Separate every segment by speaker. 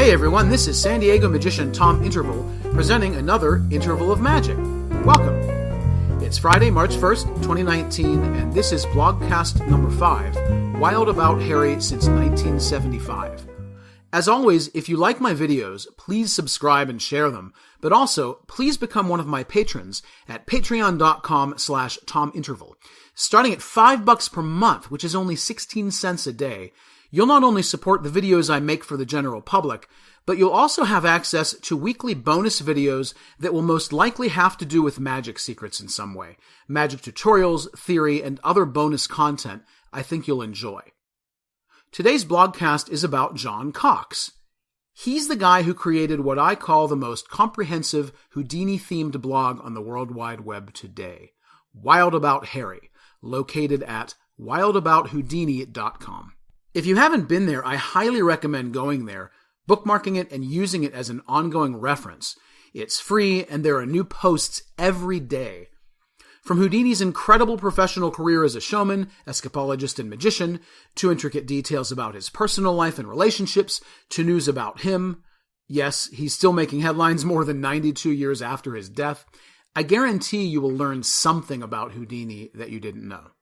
Speaker 1: Hey everyone, this is San Diego magician Tom Interval, presenting another Interval of Magic. Welcome. It's Friday, March 1st, 2019, and this is Blogcast number 5, Wild About Harry Since 1975. As always, if you like my videos, please subscribe and share them, but also, please become one of my patrons at patreon.com/TomInterval. Starting at $5 per month, which is only 16 cents a day, you'll not only support the videos I make for the general public, but you'll also have access to weekly bonus videos that will most likely have to do with magic secrets in some way. Magic tutorials, theory, and other bonus content I think you'll enjoy. Today's blogcast is about John Cox. He's the guy who created what I call the most comprehensive Houdini-themed blog on the World Wide Web today, Wild About Harry, located at wildabouthoudini.com. If you haven't been there, I highly recommend going there, bookmarking it, and using it as an ongoing reference. It's free, and there are new posts every day. From Houdini's incredible professional career as a showman, escapologist, and magician, to intricate details about his personal life and relationships, to news about him. Yes, he's still making headlines more than 92 years after his death. I guarantee you will learn something about Houdini that you didn't know.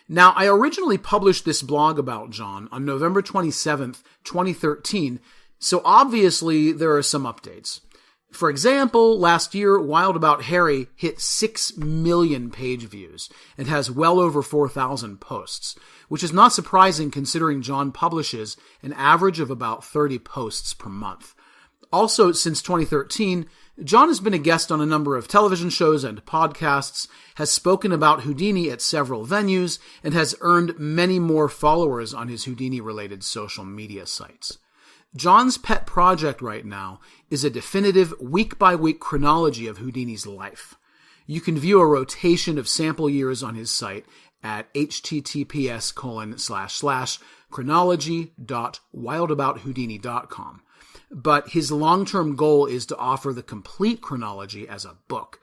Speaker 1: Now, I originally published this blog about John on November 27th, 2013, so obviously there are some updates. For example, last year, Wild About Harry hit 6 million page views and has well over 4,000 posts, which is not surprising considering John publishes an average of about 30 posts per month. Also, since 2013, John has been a guest on a number of television shows and podcasts, has spoken about Houdini at several venues, and has earned many more followers on his Houdini-related social media sites. John's pet project right now is a definitive week-by-week chronology of Houdini's life. You can view a rotation of sample years on his site at https://chronology.wildabouthoudini.com. But his long-term goal is to offer the complete chronology as a book.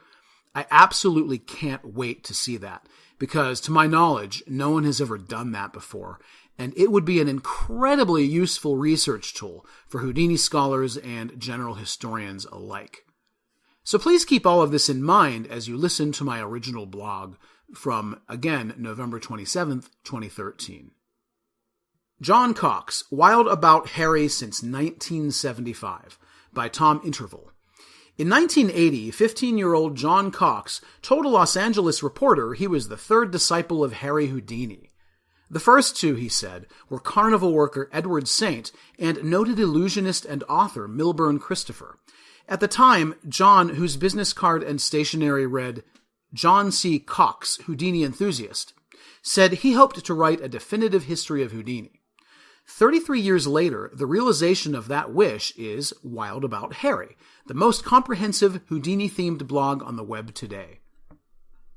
Speaker 1: I absolutely can't wait to see that, because to my knowledge, no one has ever done that before, and it would be an incredibly useful research tool for Houdini scholars and general historians alike. So please keep all of this in mind as you listen to my original blog from, again, November 27th, 2013. John Cox, Wild About Harry Since 1975, by Tom Interval. In 1980, 15-year-old John Cox told a Los Angeles reporter he was the third disciple of Harry Houdini. The first two, he said, were carnival worker Edward Saint and noted illusionist and author Milburn Christopher. At the time, John, whose business card and stationery read, John C. Cox, Houdini Enthusiast, said he hoped to write a definitive history of Houdini. 33 years later, the realization of that wish is Wild About Harry, the most comprehensive Houdini-themed blog on the web today.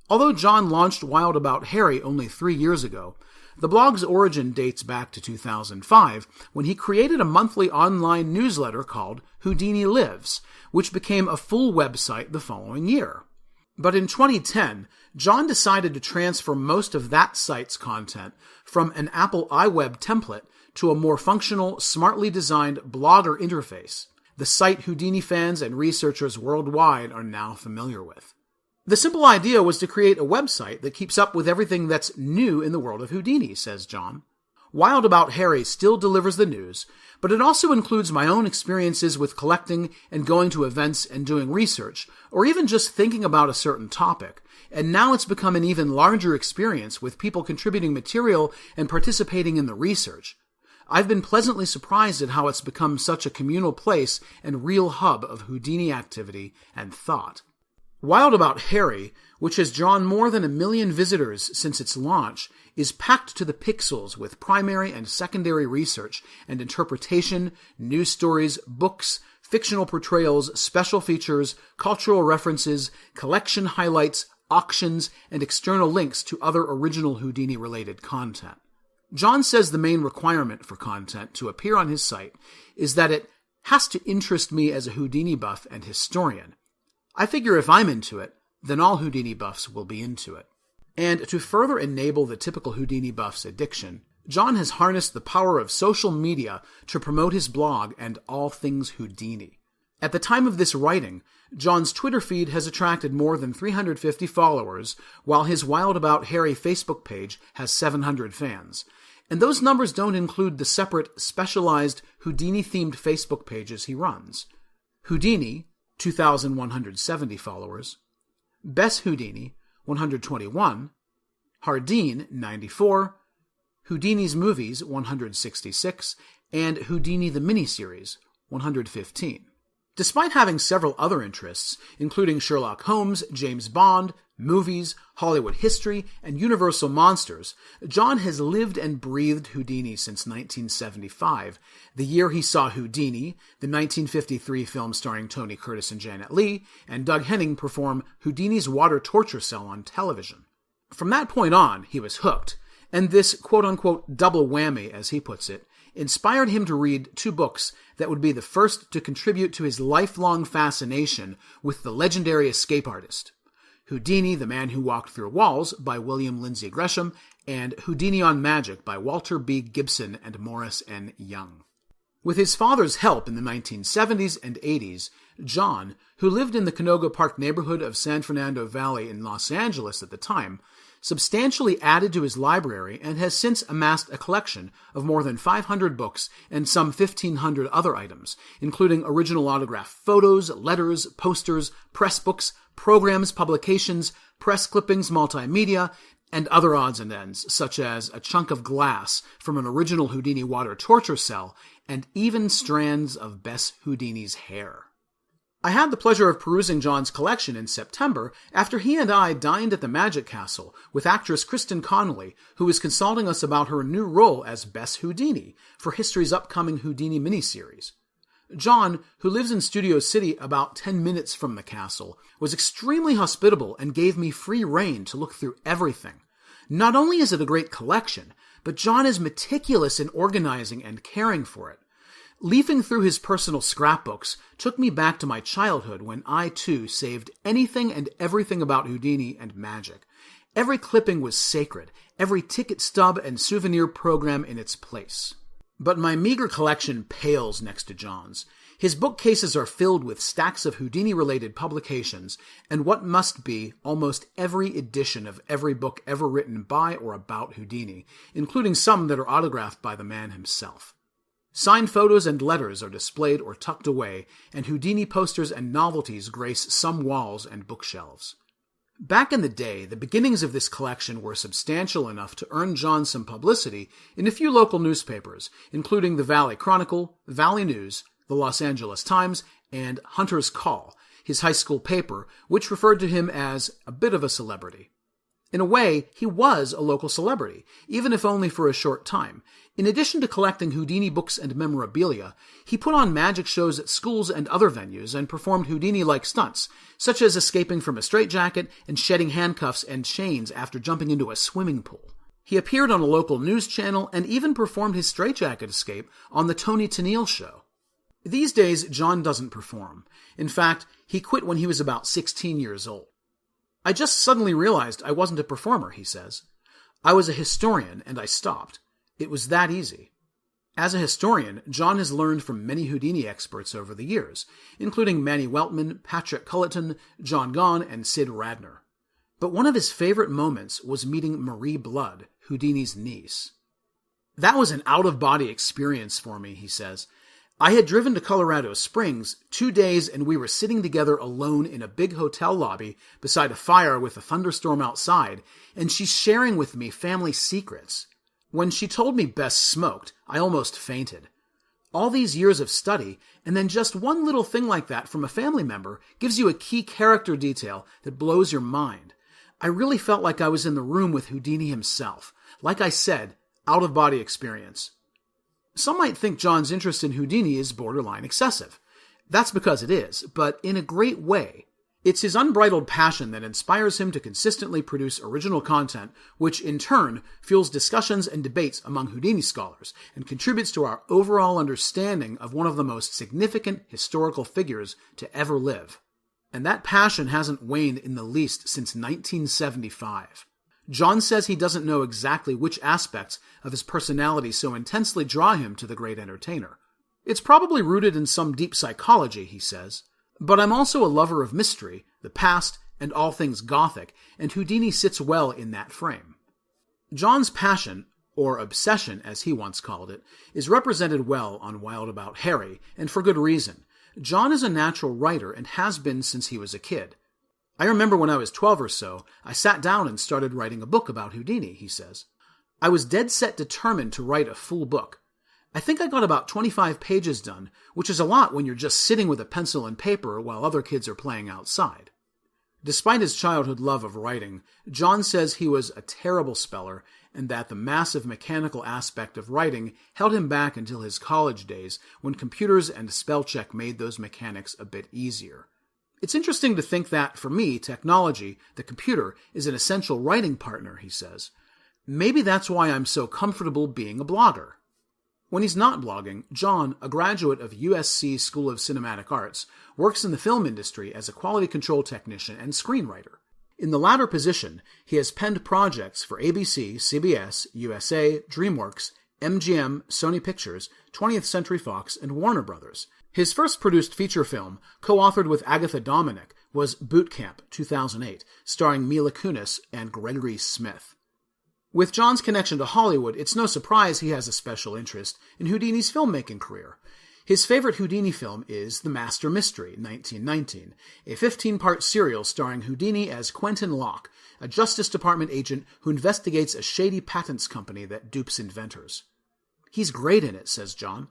Speaker 1: Although John launched Wild About Harry only 3 years ago, the blog's origin dates back to 2005, when he created a monthly online newsletter called Houdini Lives, which became a full website the following year. But in 2010, John decided to transfer most of that site's content from an Apple iWeb template to a more functional, smartly designed Blogger interface, the site Houdini fans and researchers worldwide are now familiar with. The simple idea was to create a website that keeps up with everything that's new in the world of Houdini, says John. Wild About Harry still delivers the news, but it also includes my own experiences with collecting and going to events and doing research, or even just thinking about a certain topic. And now it's become an even larger experience with people contributing material and participating in the research. I've been pleasantly surprised at how it's become such a communal place and real hub of Houdini activity and thought. Wild About Harry, which has drawn more than 1 million visitors since its launch, is packed to the pixels with primary and secondary research and interpretation, news stories, books, fictional portrayals, special features, cultural references, collection highlights, auctions, and external links to other original Houdini-related content. John says the main requirement for content to appear on his site is that it has to interest me as a Houdini buff and historian. I figure if I'm into it, then all Houdini buffs will be into it. And to further enable the typical Houdini buff's addiction, John has harnessed the power of social media to promote his blog and all things Houdini. At the time of this writing, John's Twitter feed has attracted more than 350 followers, while his Wild About Harry Facebook page has 700 fans. And those numbers don't include the separate, specialized Houdini-themed Facebook pages he runs. Houdini, 2,170 followers. Bess Houdini, 121. Hardeen, 94. Houdini's Movies, 166. And Houdini the Miniseries, 115. Despite having several other interests, including Sherlock Holmes, James Bond, movies, Hollywood history, and Universal monsters, John has lived and breathed Houdini since 1975, the year he saw Houdini, the 1953 film starring Tony Curtis and Janet Leigh, and Doug Henning perform Houdini's water torture cell on television. From that point on, he was hooked, and this quote-unquote double whammy, as he puts it, inspired him to read 2 books that would be the first to contribute to his lifelong fascination with the legendary escape artist. Houdini, the Man Who Walked Through Walls by William Lindsay Gresham, and Houdini on Magic by Walter B. Gibson and Morris N. Young. With his father's help in the 1970s and 80s, John, who lived in the Canoga Park neighborhood of San Fernando Valley in Los Angeles at the time, substantially added to his library and has since amassed a collection of more than 500 books and some 1,500 other items, including original autographed photos, letters, posters, press books, programs, publications, press clippings, multimedia, and other odds and ends, such as a chunk of glass from an original Houdini water torture cell, and even strands of Bess Houdini's hair. I had the pleasure of perusing John's collection in September after he and I dined at the Magic Castle with actress Kristen Connolly, who was consulting us about her new role as Bess Houdini for History's upcoming Houdini miniseries. John, who lives in Studio City about 10 minutes from the castle, was extremely hospitable and gave me free rein to look through everything. Not only is it a great collection, but John is meticulous in organizing and caring for it. Leafing through his personal scrapbooks took me back to my childhood when I, too, saved anything and everything about Houdini and magic. Every clipping was sacred, every ticket stub and souvenir program in its place. But my meager collection pales next to John's. His bookcases are filled with stacks of Houdini-related publications and what must be almost every edition of every book ever written by or about Houdini, including some that are autographed by the man himself. Signed photos and letters are displayed or tucked away, and Houdini posters and novelties grace some walls and bookshelves. Back in the day, the beginnings of this collection were substantial enough to earn John some publicity in a few local newspapers, including the Valley Chronicle, Valley News, the Los Angeles Times, and Hunter's Call, his high school paper, which referred to him as a bit of a celebrity. In a way, he was a local celebrity, even if only for a short time. In addition to collecting Houdini books and memorabilia, he put on magic shows at schools and other venues and performed Houdini-like stunts, such as escaping from a straitjacket and shedding handcuffs and chains after jumping into a swimming pool. He appeared on a local news channel and even performed his straitjacket escape on the Tony Tennille Show. These days, John doesn't perform. In fact, he quit when he was about 16 years old. I just suddenly realized I wasn't a performer, he says. I was a historian, and I stopped. It was that easy. As a historian, John has learned from many Houdini experts over the years, including Manny Weltman, Patrick Culleton, John Gahn, and Sid Radner. But one of his favorite moments was meeting Marie Blood, Houdini's niece. That was an out-of-body experience for me, he says. I had driven to Colorado Springs 2 days and we were sitting together alone in a big hotel lobby beside a fire with a thunderstorm outside, and she's sharing with me family secrets. When she told me Bess smoked, I almost fainted. All these years of study, and then just one little thing like that from a family member gives you a key character detail that blows your mind. I really felt like I was in the room with Houdini himself. Like I said, out-of-body experience. Some might think John's interest in Houdini is borderline excessive. That's because it is, but in a great way. It's his unbridled passion that inspires him to consistently produce original content, which in turn fuels discussions and debates among Houdini scholars and contributes to our overall understanding of one of the most significant historical figures to ever live. And that passion hasn't waned in the least since 1975. John says he doesn't know exactly which aspects of his personality so intensely draw him to the great entertainer. It's probably rooted in some deep psychology, he says. But I'm also a lover of mystery, the past, and all things Gothic, and Houdini sits well in that frame. John's passion, or obsession as he once called it, is represented well on Wild About Harry, and for good reason. John is a natural writer and has been since he was a kid. I remember when I was 12 or so, I sat down and started writing a book about Houdini, he says. I was dead set determined to write a full book. I think I got about 25 pages done, which is a lot when you're just sitting with a pencil and paper while other kids are playing outside. Despite his childhood love of writing, John says he was a terrible speller and that the massive mechanical aspect of writing held him back until his college days when computers and spell check made those mechanics a bit easier. It's interesting to think that, for me, technology, the computer, is an essential writing partner, he says. Maybe that's why I'm so comfortable being a blogger. When he's not blogging, John, a graduate of USC School of Cinematic Arts, works in the film industry as a quality control technician and screenwriter. In the latter position, he has penned projects for ABC, CBS, USA, DreamWorks, MGM, Sony Pictures, 20th Century Fox, and Warner Brothers. His first produced feature film, co-authored with Agatha Dominic, was Boot Camp, 2008, starring Mila Kunis and Gregory Smith. With John's connection to Hollywood, it's no surprise he has a special interest in Houdini's filmmaking career. His favorite Houdini film is The Master Mystery, 1919, a 15-part serial starring Houdini as Quentin Locke, a Justice Department agent who investigates a shady patents company that dupes inventors. He's great in it, says John.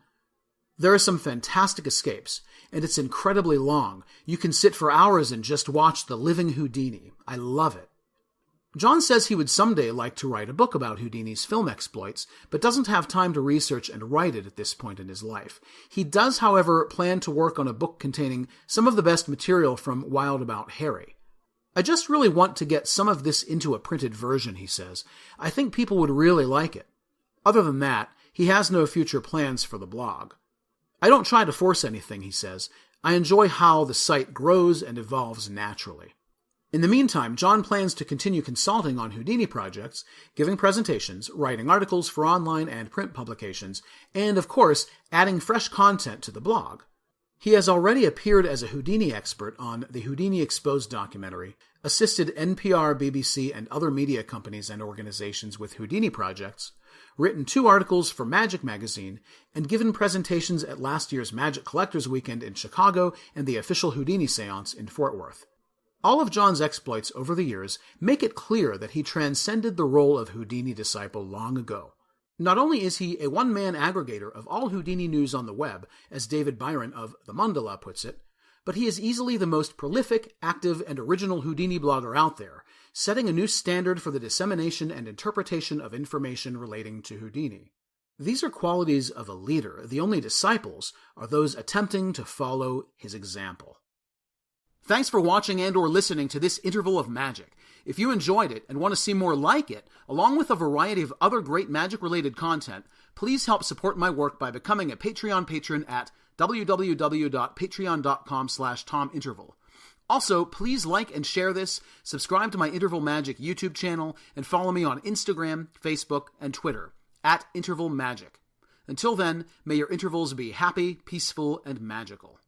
Speaker 1: There are some fantastic escapes, and it's incredibly long. You can sit for hours and just watch the living Houdini. I love it. John says he would someday like to write a book about Houdini's film exploits, but doesn't have time to research and write it at this point in his life. He does, however, plan to work on a book containing some of the best material from Wild About Harry. I just really want to get some of this into a printed version, he says. I think people would really like it. Other than that, he has no future plans for the blog. I don't try to force anything, he says. I enjoy how the site grows and evolves naturally. In the meantime, John plans to continue consulting on Houdini projects, giving presentations, writing articles for online and print publications, and, of course, adding fresh content to the blog. He has already appeared as a Houdini expert on the Houdini Exposed documentary, assisted NPR, BBC, and other media companies and organizations with Houdini projects, written 2 articles for Magic magazine, and given presentations at last year's Magic Collectors Weekend in Chicago and the official Houdini seance in Fort Worth. All of John's exploits over the years make it clear that he transcended the role of Houdini disciple long ago. Not only is he a one-man aggregator of all Houdini news on the web, as David Byron of The Mandala puts it, but he is easily the most prolific, active, and original Houdini blogger out there, setting a new standard for the dissemination and interpretation of information relating to Houdini. These are qualities of a leader. The only disciples are those attempting to follow his example. Thanks for watching and or listening to this interval of magic. If you enjoyed it and want to see more like it, along with a variety of other great magic-related content, please help support my work by becoming a Patreon patron at www.patreon.com/TomInterval. Also, please like and share this, subscribe to my Interval Magic YouTube channel, and follow me on Instagram, Facebook, and Twitter, @IntervalMagic. Until then, may your intervals be happy, peaceful, and magical.